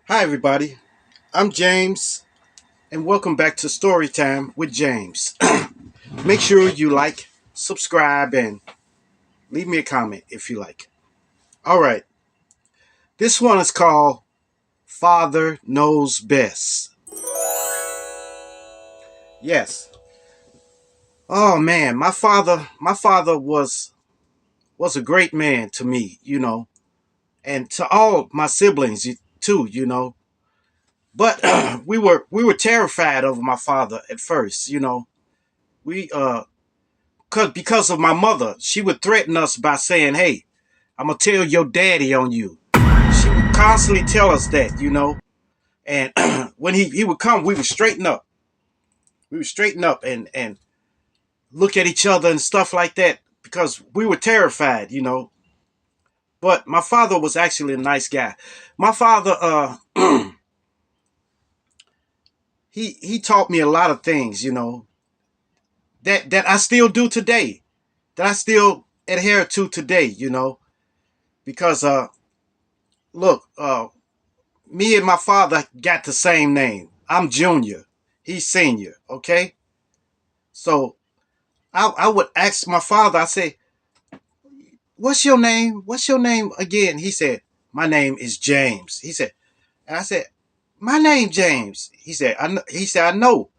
Hi, everybody. I'm James, and welcome back to Storytime with James. Make sure you like, subscribe, and leave me a comment if you like. All right. This one is called Father Knows Best. Yes. Oh man, my father was a great man to me, and to all my siblings too. But we were terrified of my father at first. We because of my mother. She would threaten us by saying, "Hey, I'm gonna tell your daddy on you." She would constantly tell us that. And when he would come, we would straighten up. We would straighten up and look at each other and stuff like that because we were terrified. But my father was actually a nice guy. My father, he taught me a lot of things, that I still do today, that I still adhere to today, because look, me and my father got the same name. I'm Junior. He's Senior. Okay. So I would ask my father. I say, "What's your name? What's your name again?" He said, "My name is James." He said, and I said, "My name James." He said, He said, "I know.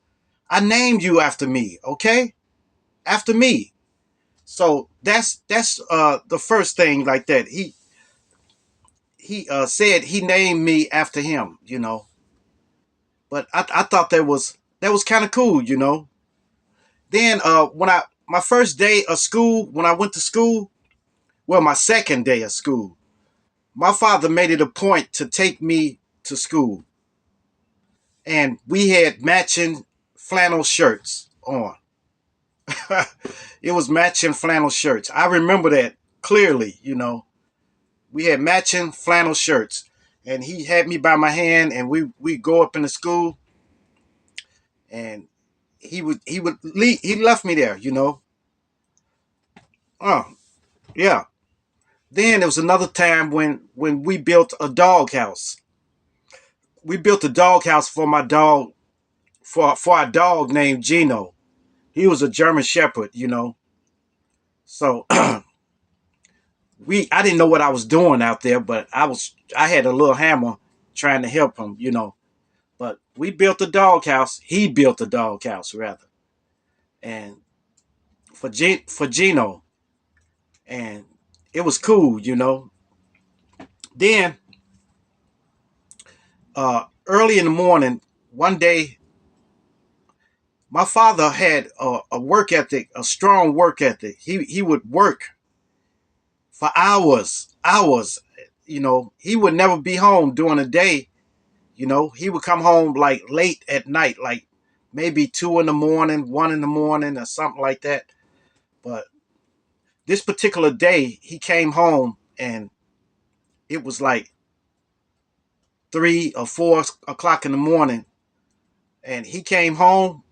I named you after me. Okay, after me." So that's the first thing like that. He said he named me after him. But I thought that was kind of cool. Then when I my first day of school, when I went to school, well, my second day of school, my father made it a point to take me to school, and we had matching flannel shirts on. It was matching flannel shirts. I remember that clearly. We had matching flannel shirts, and he had me by my hand, and we go up in the school, and he left me there. Oh yeah. Then there was another time when we built a doghouse. We built a doghouse for my dog, for our dog named Gino. He was a German Shepherd. So I didn't know what I was doing out there, but I had a little hammer trying to help him. But we built a doghouse. He built a doghouse rather, and for Gino, and it was cool. Then early in the morning, one day my father had a work ethic, a strong work ethic. He would work for hours, hours. He would never be home during the day. He would come home like late at night, like maybe 2 in the morning, 1 in the morning, or something like that. But this particular day, he came home and it was like 3 or 4 o'clock in the morning, and he came home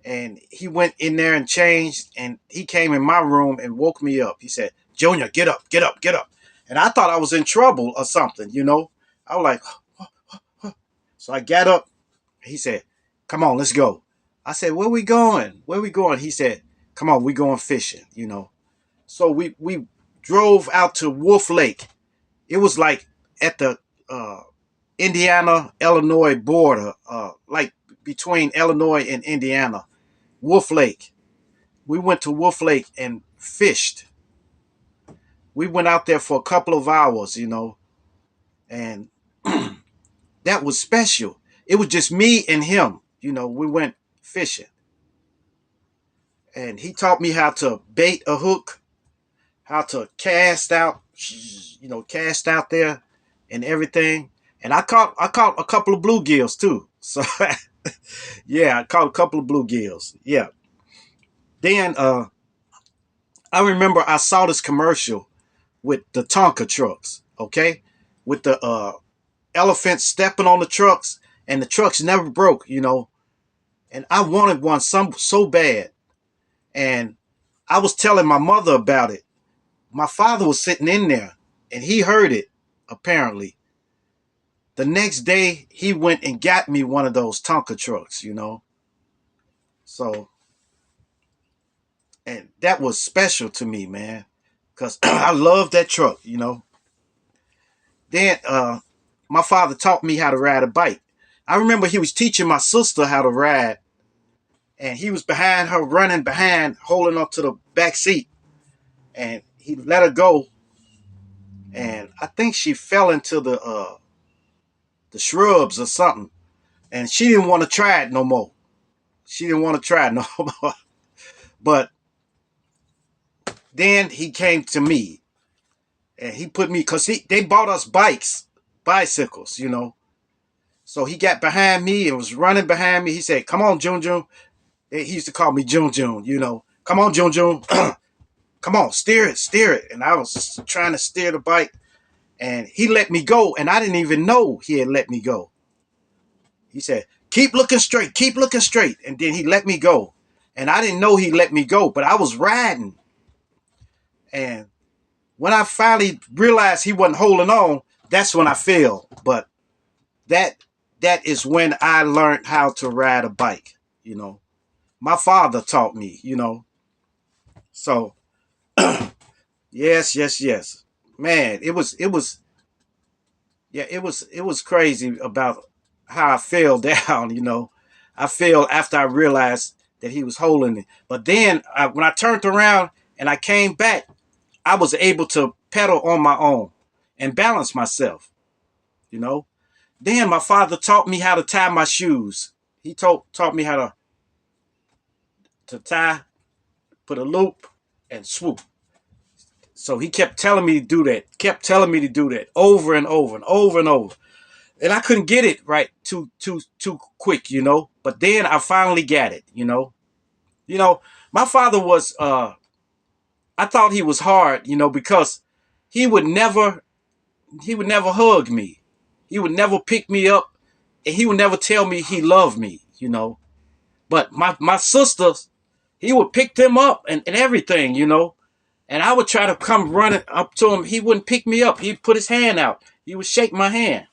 and he went in there and changed, and he came in my room and woke me up. He said, "Junior, get up, get up, get up." And I thought I was in trouble or something. I was like, so I got up. He said, "Come on, let's go." I said, "Where we going? Where we going?" He said, "Come on, we going fishing." So we drove out to Wolf Lake. It was like at the Indiana Illinois border, like between Illinois and Indiana. Wolf Lake. We went to Wolf Lake and fished. We went out there for a couple of hours, and that was special. It was just me and him. We went fishing, and he taught me how to bait a hook, how to cast out there, and everything. And I caught a couple of bluegills too. So yeah, I caught a couple of bluegills. Yeah. Then I remember I saw this commercial with the Tonka trucks. Okay, with the elephants stepping on the trucks, and the trucks never broke. And I wanted one so bad, and I was telling my mother about it. My father was sitting in there, and he heard it apparently, The next day, he went and got me one of those Tonka trucks, So, and that was special to me, man, because I love that truck. Then my father taught me how to ride a bike. I remember he was teaching my sister how to ride, and he was behind her, running behind, holding onto the back seat, and he let her go, and I think she fell into the shrubs or something, and she didn't want to try it no more. She didn't want to try it no more. But then he came to me, and he put me, because they bought us bicycles. So he got behind me and was running behind me. He said, "Come on, Jun Jun." He used to call me Jun Jun. "Come on, Jun Jun. Come on, steer it." And I was trying to steer the bike, and he let me go, and I didn't even know he had let me go. He said, keep looking straight," and then he let me go. And I didn't know he let me go, but I was riding. And when I finally realized he wasn't holding on, that's when I fell. But that that is when I learned how to ride a bike. My father taught me. So yes, yes, yes. Man, it was crazy about how I fell down. I fell after I realized that he was holding it. But then when I turned around and I came back, I was able to pedal on my own and balance myself. Then my father taught me how to tie my shoes. He taught me how to tie, put a loop, and swoop. So he kept telling me to do that, kept telling me to do that over and over and over and over. And I couldn't get it right too quick. But then I finally got it. You know, my father was I thought he was hard, because he would never he would never hug me. He would never pick me up, and he would never tell me he loved me. But my sisters, he would pick them up and everything. And I would try to come running up to him. He wouldn't pick me up. He'd put his hand out. He would shake my hand.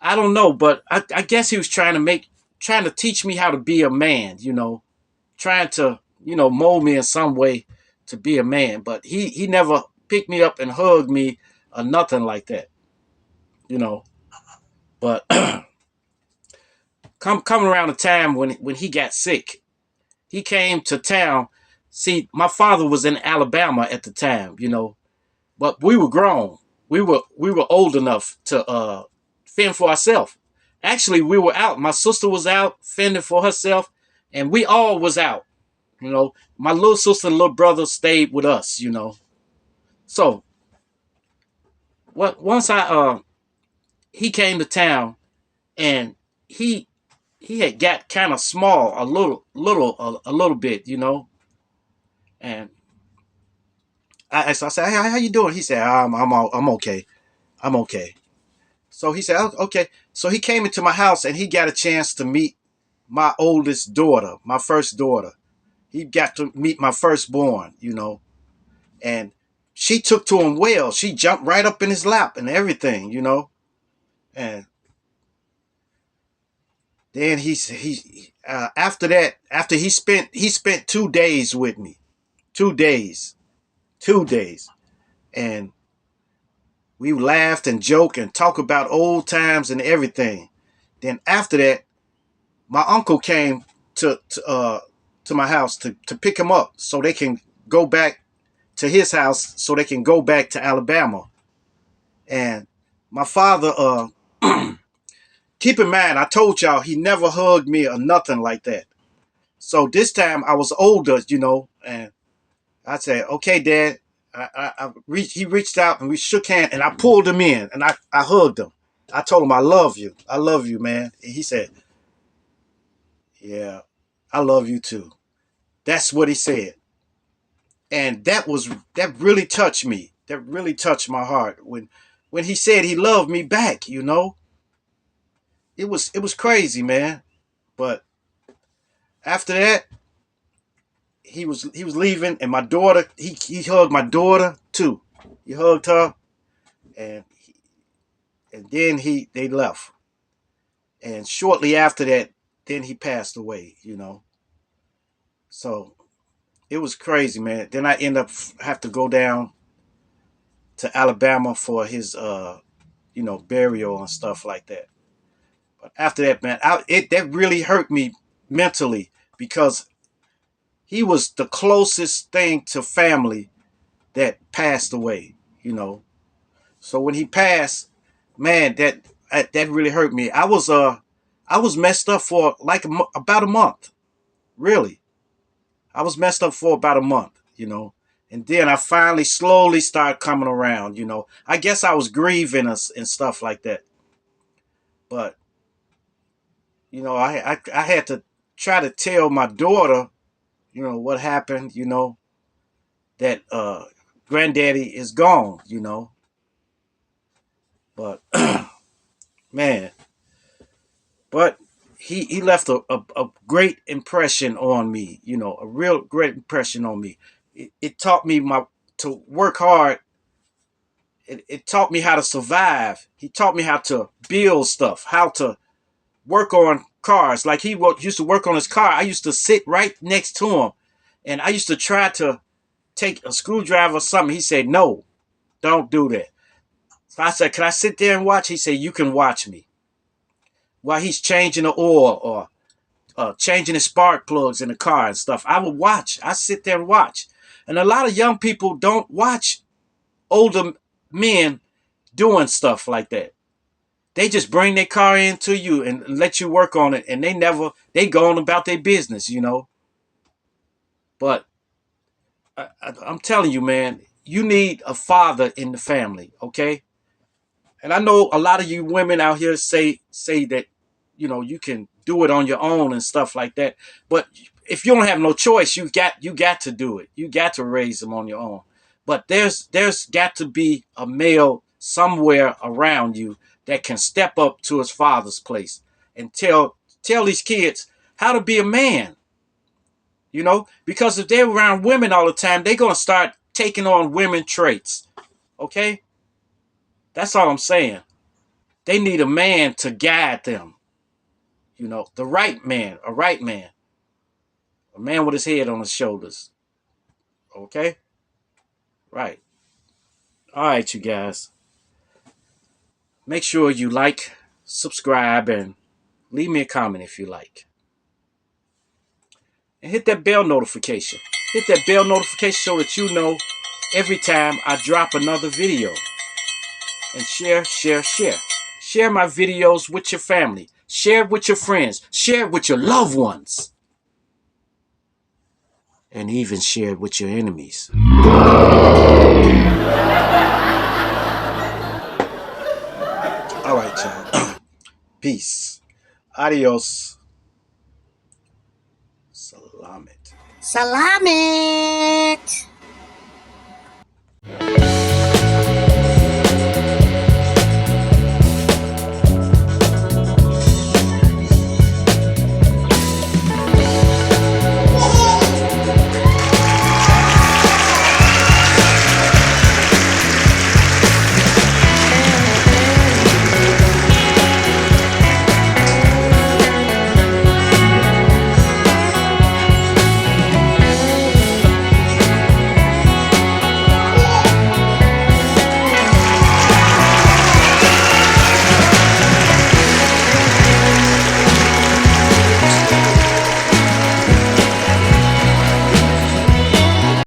I don't know, but I guess he was trying to teach me how to be a man. Trying to, mold me in some way to be a man. But he never picked me up and hugged me or nothing like that. But coming around the time when he got sick, he came to town. See, my father was in Alabama at the time. But we were grown. We were old enough to fend for ourselves. Actually, we were out. My sister was out fending for herself, and we all was out. My little sister and little brother stayed with us. So what once I he came to town, and he he had got kind of small, a little bit. And so I said, "Hey, how you doing?" He said, I'm okay. I'm okay." So he said, "Oh, okay." So he came into my house, and he got a chance to meet my oldest daughter, my first daughter. He got to meet my firstborn. And she took to him well. She jumped right up in his lap and everything. And then after that, after he spent 2 days with me, 2 days, 2 days, and we laughed and joked and talked about old times and everything. Then after that, my uncle came to my house to pick him up so they can go back to his house so they can go back to Alabama. And my father, keep in mind, I told y'all he never hugged me or nothing like that. So this time I was older, and I said, "Okay, Dad." He reached out and we shook hands, and I pulled him in and I hugged him. I told him, I love you, man." And he said, "Yeah, I love you too." That's what he said. And that really touched me. That really touched my heart when he said he loved me back. It was crazy, man. But after that, he was leaving, and my daughter, he hugged my daughter too. He hugged her, and and then they left, and shortly after that, then he passed away. So it was crazy, man. Then I end up have to go down to Alabama for his burial and stuff like that. But after that, man, that really hurt me mentally because he was the closest thing to family that passed away. You know, so when he passed, man, that really hurt me. I was messed up for like about a month. Really, I was messed up for about a month. And then I finally slowly started coming around. I guess I was grieving us and stuff like that. But I had to try to tell my daughter, what happened. That granddaddy is gone. But man, but he left a great impression on me. A real great impression on me. It taught me to work hard. It taught me how to survive. He taught me how to build stuff, how to work on cars. Like he used to work on his car. I used to sit right next to him, and I used to try to take a screwdriver or something. He said, "No, don't do that." So I said, "Can I sit there and watch?" He said, "You can watch me while he's changing the oil or changing the spark plugs in the car and stuff." I would watch. I sit there and watch. And a lot of young people don't watch older men doing stuff like that. They just bring their car into you and let you work on it, and they go on about their business. But I'm telling you, man, you need a father in the family, okay? And I know a lot of you women out here say that you can do it on your own and stuff like that. But if you don't have no choice, you got to do it. You got to raise them on your own. But there's got to be a male somewhere around you that can step up to his father's place and tell these kids how to be a man. Because if they're around women all the time, they're gonna start taking on women traits. Okay, that's all I'm saying. They need a man to guide them. The right man, a man with his head on his shoulders. Okay? Right. All right, you guys. Make sure you like, subscribe, and leave me a comment if you like. And hit that bell notification. Hit that bell notification so that you know every time I drop another video. And share, share, share. Share my videos with your family. Share it with your friends. Share it with your loved ones. And even share it with your enemies. All right, y'all. Peace. Adios. Salamet. Salamat!